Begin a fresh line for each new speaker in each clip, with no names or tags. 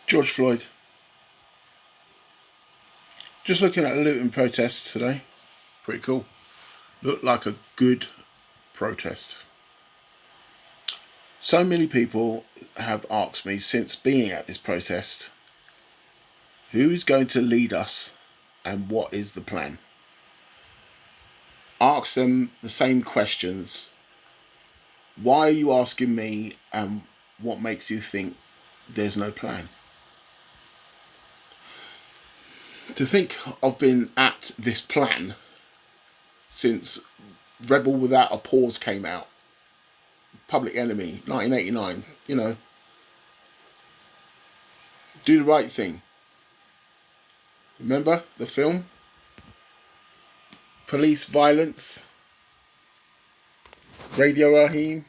George Floyd. Just looking at a looting protest today. Pretty cool. Looked like a good protest. So many people have asked me since being at this protest, who's going to lead us and what is the plan? Ask them the same questions. Why are you asking me, and what makes you think there's no plan? To think I've been at this plan since Rebel Without a Pause came out, Public Enemy, 1989, Do the Right Thing. Remember the film? Police Violence, Radio Raheem.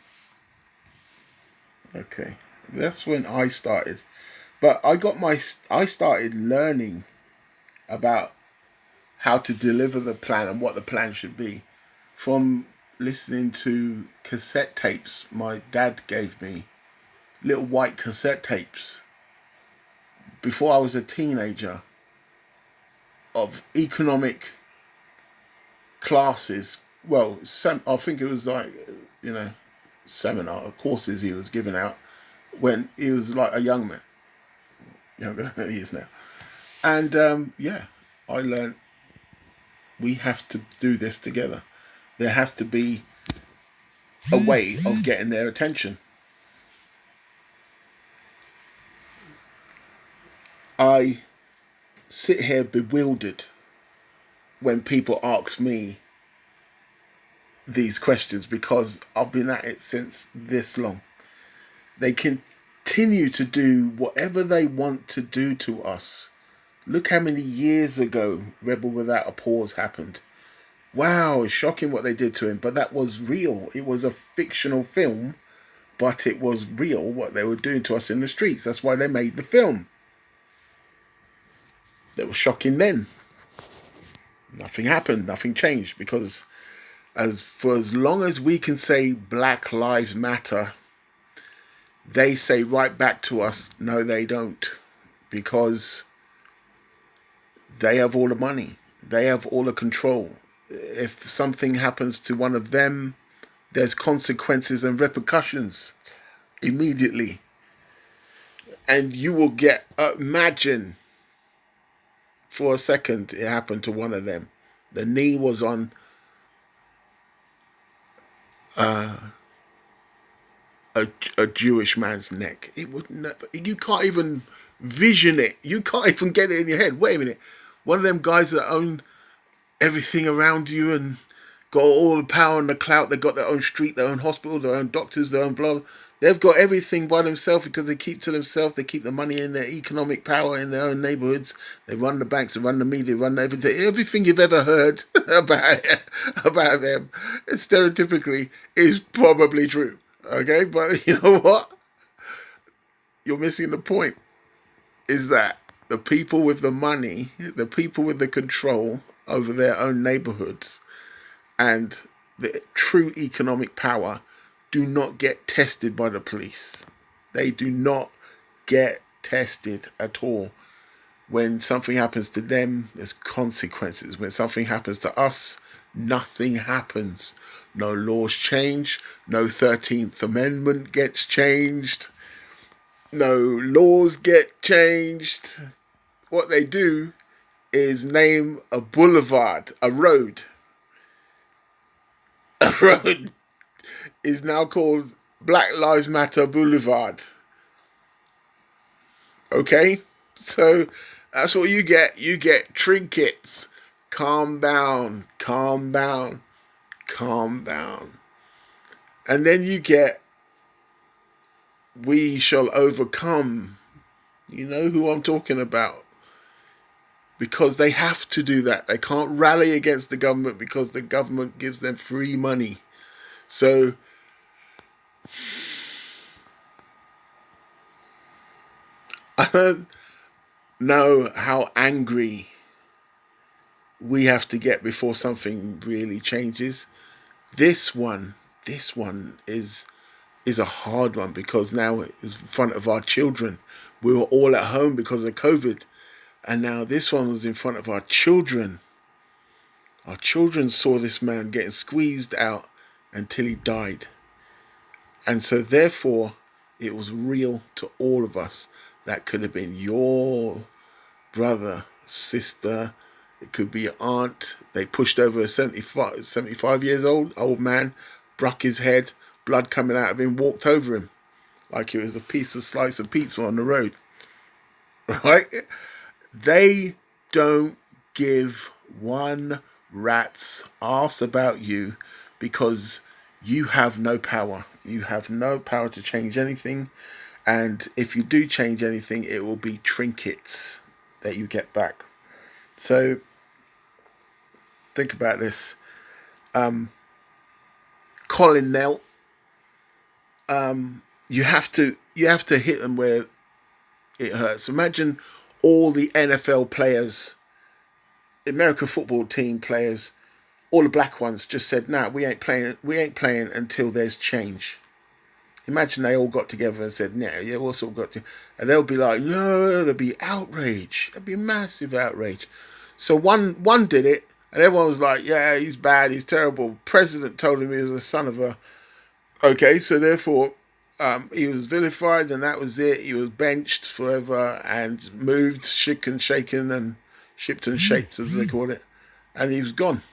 Okay, that's when I started. But I started learning about how to deliver the plan and what the plan should be from listening to cassette tapes my dad gave me, little white cassette tapes, before I was a teenager, of economic classes. Well, I think it was like, seminar courses he was giving out when he was like a young man, younger than he is now. And I learned we have to do this together. There has to be a way of getting their attention. I sit here bewildered when people ask me these questions because I've been at it since this long. They continue to do whatever they want to do to us. Look how many years ago Rebel Without a Pause happened. Wow, it's shocking what they did to him, but that was real. It was a fictional film, but it was real what they were doing to us in the streets. That's why they made the film. That was shocking then. Nothing happened, nothing changed, because as long as we can say Black Lives Matter, they say right back to us, no, they don't, because they have all the money. They have all the control. If something happens to one of them, there's consequences and repercussions immediately. And you will imagine for a second it happened to one of them. The knee was on a Jewish man's neck. It would never. You can't even vision it. You can't even get it in your head. Wait a minute. One of them guys that own everything around you and got all the power and the clout. They got their own street, their own hospital, their own doctors, their own blah. They've got everything by themselves because they keep to themselves. They keep the money in their economic power in their own neighborhoods. They run the banks, they run the media, they run everything. Everything you've ever heard about them, stereotypically, is probably true. Okay, but you know what? You're missing the point. Is that the people with the money, the people with the control over their own neighborhoods and the true economic power do not get tested by the police. They do not get tested at all. When something happens to them, there's consequences. When something happens to us, nothing happens. No laws change. No 13th Amendment gets changed. No laws get changed. What they do is name a boulevard, a road. A road is now called Black Lives Matter Boulevard. Okay? So that's what you get. You get trinkets. Calm down, calm down, calm down. And then you get we shall overcome. You know who I'm talking about. Because they have to do that. They can't rally against the government because the government gives them free money. So I don't know how angry we have to get before something really changes. This one is is a hard one, because now it's in front of our children. We were all at home because of COVID, and now this one was in front of our children. Our children saw this man getting squeezed out until he died. And so therefore, it was real to all of us. That could have been your brother, sister, it could be your aunt. They pushed over a 75 years old man, broke his head, blood coming out of him, walked over him like it was a slice of pizza on the road. Right? They don't give one rat's ass about you, because you have no power. You have no power to change anything. And if you do change anything, it will be trinkets that you get back. So think about this. Colin knelt. You have to hit them where it hurts. Imagine all the NFL players, American football team players, all the black ones just said, "Nah, we ain't playing until there's change." Imagine they all got together and said, "Nah, yeah, we'll all got to," and they'll be like, "No," there'll be outrage. There'll be massive outrage. So one did it, and everyone was like, "Yeah, he's bad, he's terrible." President told him he was the son of a. Okay, so therefore, he was vilified, and that was it. He was benched forever and moved, shook and shaken, and shipped and shaped, as they call it, and he was gone.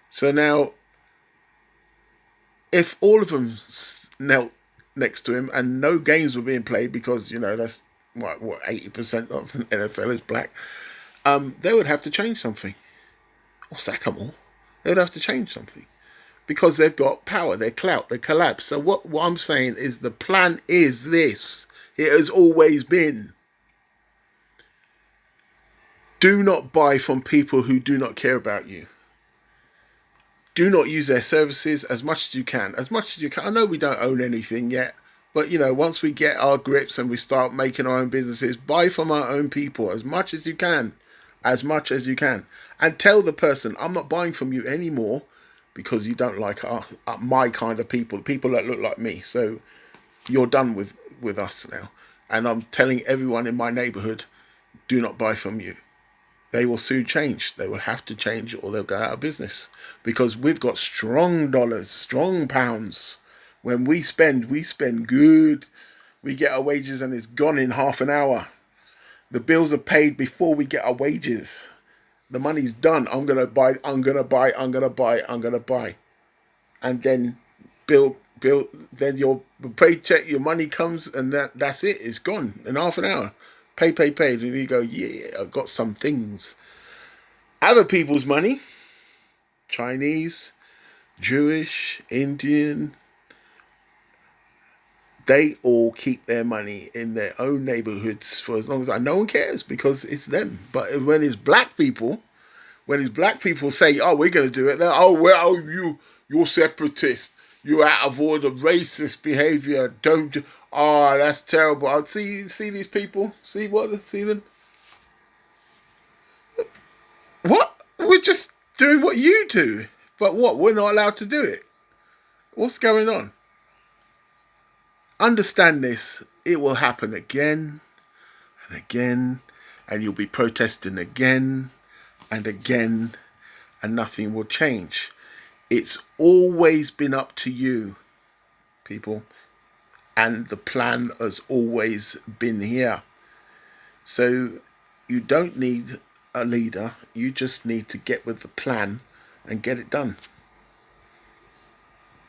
So now, if all of them knelt next to him and no games were being played, because, that's what 80% of the NFL is black, they would have to change something. Or sack them all. They would have to change something. Because they've got power, they're clout, they collapse. So what I'm saying is, the plan is this. It has always been. Do not buy from people who do not care about you. Do not use their services as much as you can. As much as you can. I know we don't own anything yet, but once we get our grips and we start making our own businesses, buy from our own people as much as you can. As much as you can. And tell the person, "I'm not buying from you anymore because you don't like my kind of people that look like me. So you're done with us now." And I'm telling everyone in my neighborhood, do not buy from you. They will soon change. They will have to change, or they'll go out of business. Because we've got strong dollars, strong pounds. When we spend good. We get our wages and it's gone in half an hour. The bills are paid before we get our wages. The money's done. I'm going to buy. And then then your paycheck, your money comes, and that's it. It's gone in half an hour. Pay. And you go, "Yeah, I've got some things." Other people's money, Chinese, Jewish, Indian, they all keep their money in their own neighborhoods for as long as no one cares, because it's them. But when it's black people say, "Oh, we're going to do it," they're, "Oh, well, you're separatist. You're out of order, racist behavior. Don't do, oh, that's terrible." I'll see these people. See them. What? We're just doing what you do. But what? We're not allowed to do it. What's going on? Understand this. It will happen again and again, and you'll be protesting again and again, and nothing will change. It's always been up to you, people, and the plan has always been here. So you don't need a leader. You just need to get with the plan and get it done.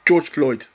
George Floyd.